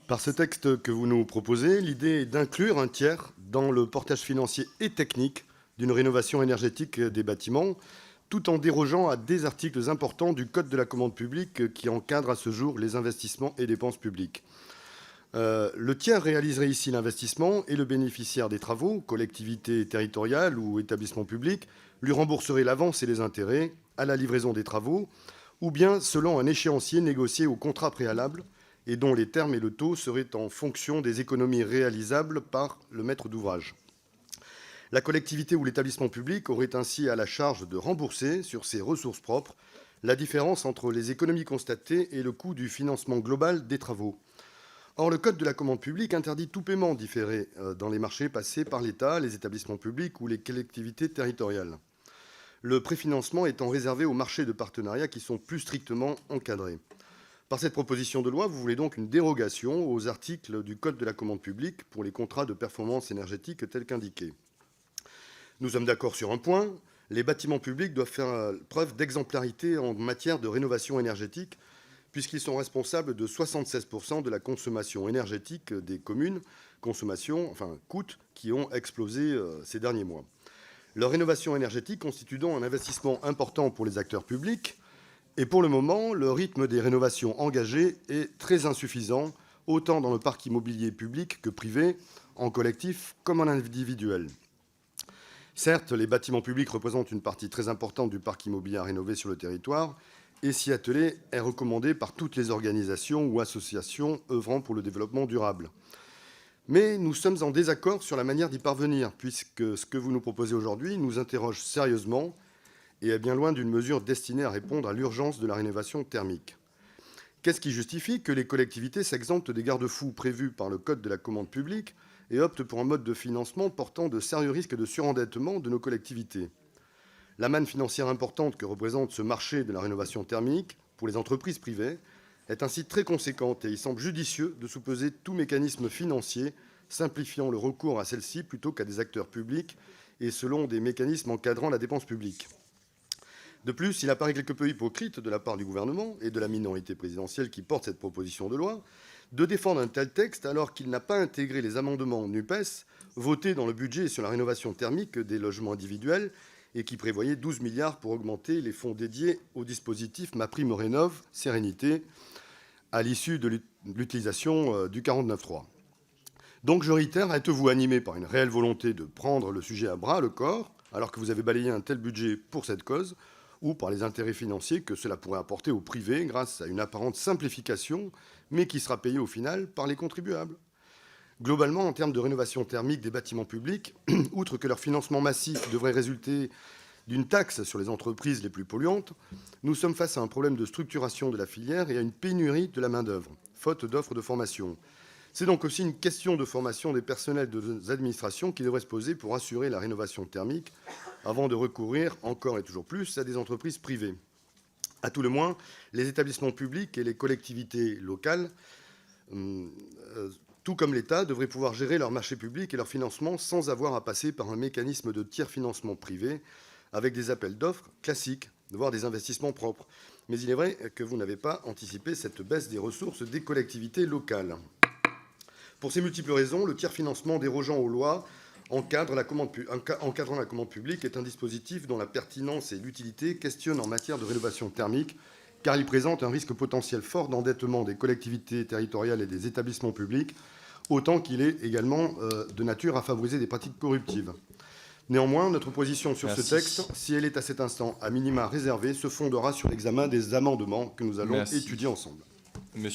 Par ce texte que vous nous proposez, l'idée est d'inclure un tiers dans le portage financier et technique d'une rénovation énergétique des bâtiments, tout en dérogeant à des articles importants du Code de la commande publique qui encadrent à ce jour les investissements et dépenses publiques. Le tiers réaliserait ici l'investissement et le bénéficiaire des travaux, collectivité territoriale ou établissement public, lui rembourserait l'avance et les intérêts à la livraison des travaux, ou bien selon un échéancier négocié au contrat préalable et dont les termes et le taux seraient en fonction des économies réalisables par le maître d'ouvrage. La collectivité ou l'établissement public aurait ainsi à la charge de rembourser sur ses ressources propres la différence entre les économies constatées et le coût du financement global des travaux. Or, le Code de la commande publique interdit tout paiement différé dans les marchés passés par l'État, les établissements publics ou les collectivités territoriales, le préfinancement étant réservé aux marchés de partenariat qui sont plus strictement encadrés. Par cette proposition de loi, vous voulez donc une dérogation aux articles du Code de la commande publique pour les contrats de performance énergétique tels qu'indiqués. Nous sommes d'accord sur un point, les bâtiments publics doivent faire preuve d'exemplarité en matière de rénovation énergétique, puisqu'ils sont responsables de 76% de la consommation énergétique des communes, coûts qui ont explosé ces derniers mois. Leur rénovation énergétique constitue donc un investissement important pour les acteurs publics, et pour le moment, le rythme des rénovations engagées est très insuffisant, autant dans le parc immobilier public que privé, en collectif comme en individuel. Certes, les bâtiments publics représentent une partie très importante du parc immobilier à rénover sur le territoire, et s'y atteler est recommandé par toutes les organisations ou associations œuvrant pour le développement durable. Mais nous sommes en désaccord sur la manière d'y parvenir, puisque ce que vous nous proposez aujourd'hui nous interroge sérieusement et est bien loin d'une mesure destinée à répondre à l'urgence de la rénovation thermique. Qu'est-ce qui justifie que les collectivités s'exemptent des garde-fous prévus par le Code de la commande publique et optent pour un mode de financement portant de sérieux risques de surendettement de nos collectivités ? La manne financière importante que représente ce marché de la rénovation thermique pour les entreprises privées est ainsi très conséquente et il semble judicieux de sous-peser tout mécanisme financier, simplifiant le recours à celle-ci plutôt qu'à des acteurs publics et selon des mécanismes encadrant la dépense publique. De plus, il apparaît quelque peu hypocrite de la part du gouvernement et de la minorité présidentielle qui porte cette proposition de loi de défendre un tel texte alors qu'il n'a pas intégré les amendements NUPES votés dans le budget sur la rénovation thermique des logements individuels et qui prévoyaient 12 milliards pour augmenter les fonds dédiés au dispositif MaPrimeRénov'-Sérénité à l'issue de l'utilisation du 49.3. Donc je réitère, êtes-vous animé par une réelle volonté de prendre le sujet à bras-le-corps alors que vous avez balayé un tel budget pour cette cause, ou par les intérêts financiers que cela pourrait apporter au privé grâce à une apparente simplification, mais qui sera payée au final par les contribuables. Globalement, en termes de rénovation thermique des bâtiments publics, outre que leur financement massif devrait résulter d'une taxe sur les entreprises les plus polluantes, nous sommes face à un problème de structuration de la filière et à une pénurie de la main-d'œuvre, faute d'offres de formation. C'est donc aussi une question de formation des personnels des administrations qui devrait se poser pour assurer la rénovation thermique avant de recourir encore et toujours plus à des entreprises privées. À tout le moins, les établissements publics et les collectivités locales, tout comme l'État, devraient pouvoir gérer leur marché public et leur financement sans avoir à passer par un mécanisme de tiers-financement privé avec des appels d'offres classiques, voire des investissements propres. Mais il est vrai que vous n'avez pas anticipé cette baisse des ressources des collectivités locales. Pour ces multiples raisons, le tiers-financement dérogeant aux lois encadrant la commande publique est un dispositif dont la pertinence et l'utilité questionnent en matière de rénovation thermique, car il présente un risque potentiel fort d'endettement des collectivités territoriales et des établissements publics, autant qu'il est également de nature à favoriser des pratiques corruptives. Néanmoins, notre position sur ce texte, si elle est à cet instant à minima réservée, se fondera sur l'examen des amendements que nous allons étudier ensemble.